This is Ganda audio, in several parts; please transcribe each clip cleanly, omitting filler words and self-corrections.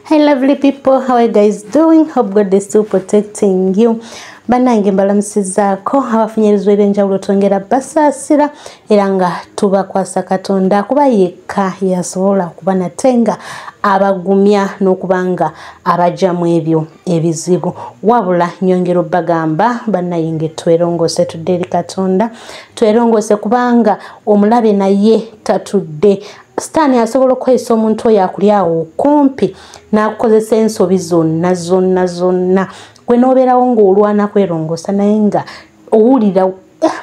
Hi lovely people, how are you guys doing? Hope God is still protecting you. Banange mbalamusizaako abafunyirizwa ebyenjawulo twongera basaasira era nga tubakwasa Katonda kuba yekka yasobola okuba nate nga abagumya n'okubanga abajamu ebyo ebizibu wabula nyongera obbagamba bannayinge twerongose tudde eri Katonda twerongose kubanga omulabe naye tatudde. Sitaani asobola okwesa omuntu oyo akulyawo kumpi n'akukozesa ensobi zonna gwe n'obeerawo ng'olwana kwerongosa naye nga owulira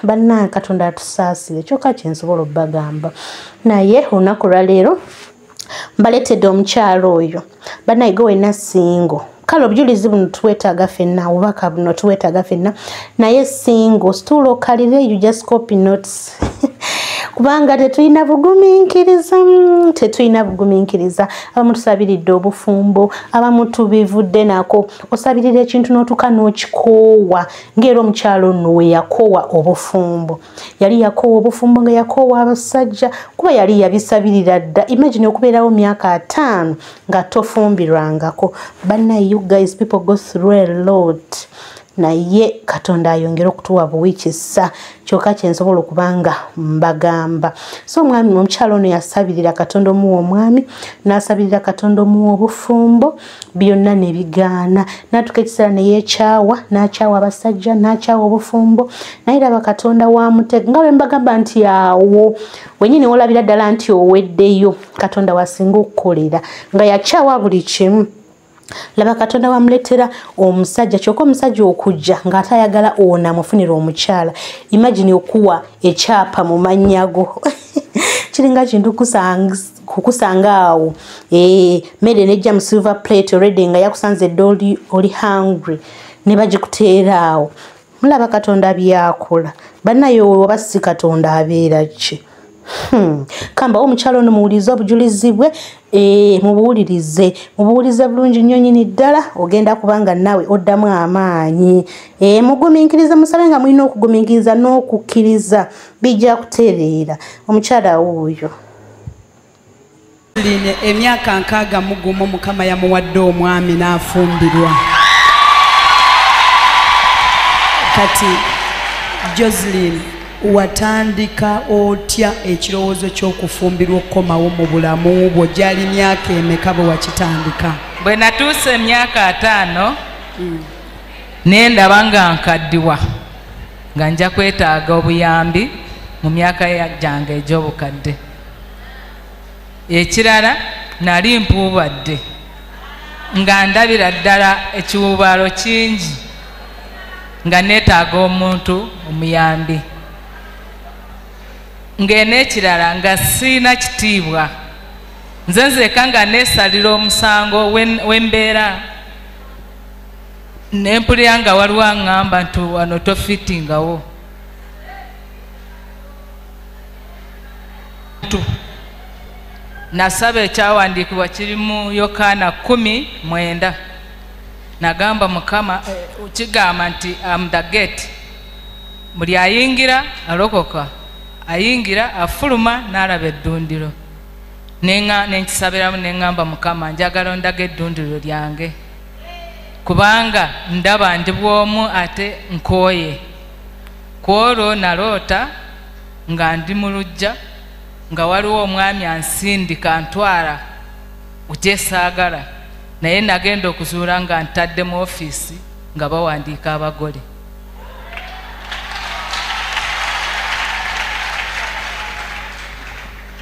bannange Katonda atusaasire kyokka kye nsobola obbagamba. Naye olunaku lwaleero mbaleetedde omukyalo oyo bannaye gwe wenna singo kale obujulizi buno tuwetaaga ffenna obubaka buno tuwetaaga ffenna naye singo situula okalire you just copy notes kubanga tetulina bugumiikiriza abamu tusabiridde obufumbo abamu tubivudde nako osabirira ekintu n'otuka n'okikoowa ng'era omukyalo nno we yakoowa obufumbo yali yakoowa obufumbo nga yakoowa abasajja kuba yali yabisabirira dda. Imagine okubeerawo myaka 5 nga tofumbirwangako. Bannaye you guys people go through a lot naye Katonda ayongera okutuwa buwiikisa kyokka kye nsobola okubanga mbagamba. So omwami omukyalo ono yasabirira Katonda omuwa omwami n'asabirira Katonda omuwa obufumbo byonna ne bigaana n'atuuka ekiseera ne yeekyawa n'akyawa abasajja n'akyawa obufumbo naye raba Katonda wamutega nga bwe mbagamba nti awo wennyini wolabira ddala nti oweddeyo Katonda wasinga okukolera nga yakyawa buli kimu. Laba Katonda wamuletera omusajja kyokka omusajja okujja ng'atayagala ono amufunira omukyala. Imagine okuwa ekyapa mu mannyago kiringa kintu kukusanga awo mede nejja mu silver plate already nga yakusanze dda oli hungry ne bagikuteera awo. Mulaba Katonda byakola. Bannaye oba si Katonda abeera ki? Kamba omukyalo ono muwulirize obujulizi bwe mubuwulirize bulungi nnyo nnyini ddala ogenda kubanga nawe oddamu amaanyi. Mugumiikiriza musabe nga mulina okugumiikiriza n'okukkiriza bijja kutereera. Omukyala oyo emyaka 61 Mukama yamuwadde omwami n'afumbirwa. Kati Joseline watandika otya ekirowoozo ky'okufumbirwa okukomawo mu bulamu bwo? Gyali myaka emeka bwe wakitandika? Bwe natuuse emyaka 5 nendaba nga nkaddiwa nga nja kwetaaga obuyambi mu myaka gyange egy'obukadde. Ekirala nali mpuubadde nga ndabira ddala ekiwubaalo kingi nga neetaaga omuntu omuyambi. Ng'enekirala nga siina kitiibwa nze nzeka nga neesalira omusango w'embeera nempulira nga waliwo aŋŋamba nti wano tofitingawo. Nasaba ekyawandiikibwa kiri mu Yokaana 10:9 nagamba Mukama kigamba nti am the gate, buli ayingira alokoka, ayingira afuluma n'alaba eddundiro. Nenkisabiramu neŋŋamba Mukama njagala ondaga eddundiro lyange kubanga ndaba ndi bw'omu ate nkooye. Ku olwo naloota nga ndi mu luggya nga waliwo omwami ansindika antwala ukyesaagala naye nagenda okuzuula nga ntadde mu ofiisi nga bawandiika abagole.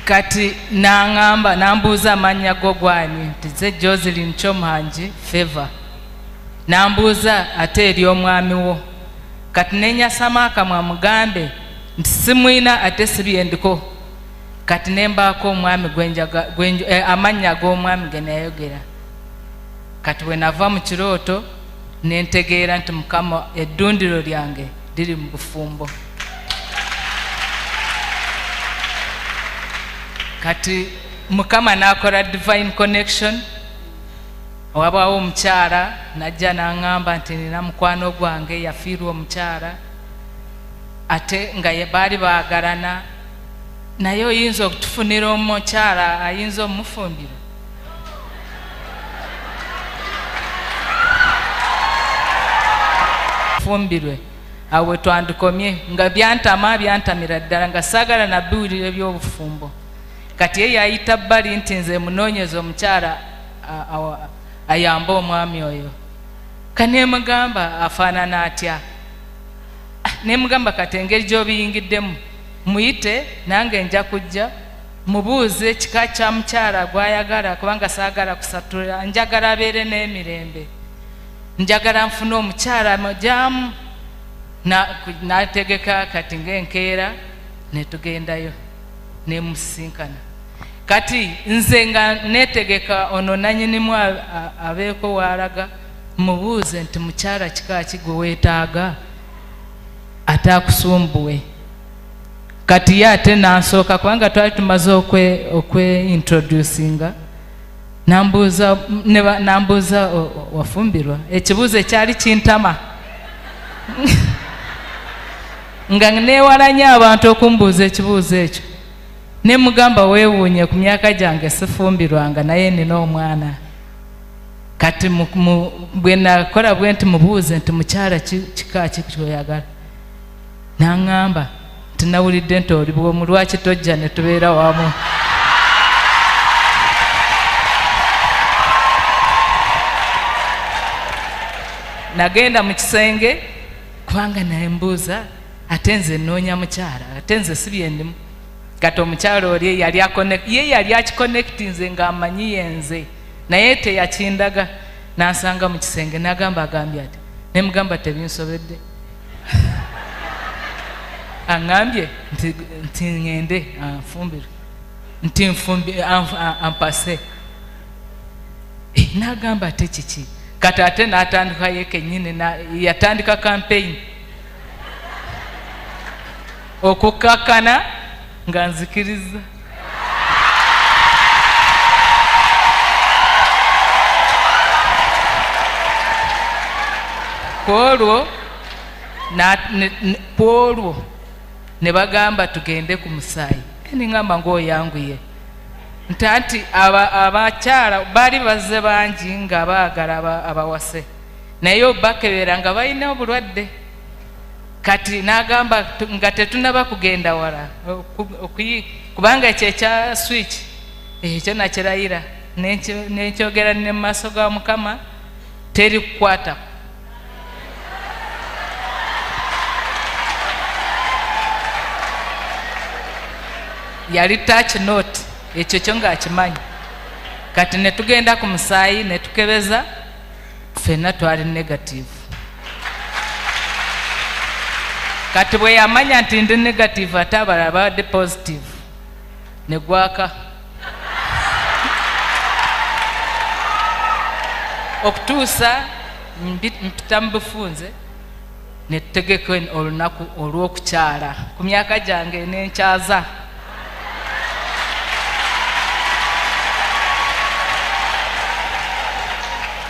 Kati naŋŋamba nambuuza amannya go gwani nti ze Joseline Kyomangi Favor. Nambuuza ate eri omwami wo. Kati nenyasama akamwa mugambe nti simwina ate sibyendiko. Kati nembaako omwami amannya g'omwami ge nayogera. Kati bwe nava mu kirooto nentegeera nti Mukama eddundiro lyange liri mu bufumbo. Kati Mukama n'akola divine connection. Wabaawo omukyala najja n'aŋŋamba nti nina mukwano gwange yafiirwa omukyala ate nga baali baagalana naye oyinza okutufunira omukyala ayinza omumufumbira. tufumbirwe awe twandikomye nga byantamira ddala nga saagala nabiwulira ebyobufumbo kati ye yayita bbali nti nze munoonyeza omukyala ayamba omwami oyo kanemugamba afaanana atya nemugamba kati engeri gy'obiyingiddemu muyite nange nja kujja mubuuze ekika kya mukyala gwayagala kubanga saagala kusatula njagala abeere n'emirembe njagala nfune omukyala mujaamu nategeka kati ng'enkeera netugendayo nemusisinkana kati nze nga netegeka ono nanyinimu abeeko waalaga mubuuze nti mukyala kika ki gwe weetaaga ataakusumbuwe kati ye ate nansooka kubanga twali tumaze okwe-introducinga nambuuza wafumbirwa ekibuuzo ekyali kintama nga neewalanya abantu okumbuuza ekibuuzo ekyo nemugamba weewuunye ku myaka gyange sifumbirwanga naye nina omwana kati bwe nakola bwe nti mubuuze nti mukyala kika ki kyoyagala naŋŋamba nti nawulidde nti oli bwomu lwaki tojja ne tubeera wamu nagenda mu kisenge kubanga nembuuza ate nze nnoonya mukyala ate nze si byendimu kati omukyala oli ye yali akikonnekitinze ng'amanyi yenze naye teyakindaga nansanga mu kisenge nagamba agambye ati nemugamba tebinsobedde aŋŋambye nti ŋŋende anfumbire nti ampase nagamba ate kiki kati ate n'atandika ye kennyini yatandika campaign okukakkana nga nzikiriza kwolwo ne bagamba tugende ku musaayi ningamba ng'oyanguye nti abakyala baali bazze bangi nga baagala abawase naye bakebera nga balina obulwadde kati n'agamba nga tetunaba kugenda wala kubanga ekyo ekya switch ekyo nakirayira nekyogera ne mu maaso ga Mukama teri kukwata yali touch note ekyo kyo ng'akimanyi kati ne tugenda ku musaayi ne tukebeza ffenna twali negative kati bwe yamanya nti ndi negative ate abalala babadde positive ne gwaka okutuusa mpita mu bufunze ne tutegeka olunaku olw'okukyala ku myaka gyange n'enkyaza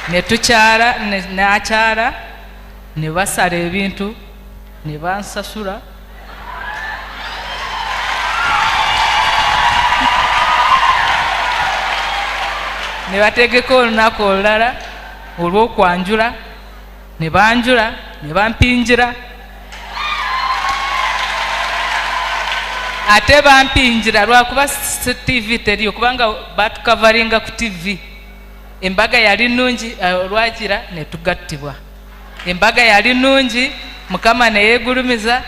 ne tukyala n'akyala ne basala ebintu ne bansasula ne bategeka olunaku olulala olw'okwanjula ne banjula ne bampinjira ate bampinjira lwakuba TV teriyo kubanga batukavaringa ku TV embaga yali nnungi olwagira ne tugattibwa embaga yali nnungi Mukama ne yeegulumiza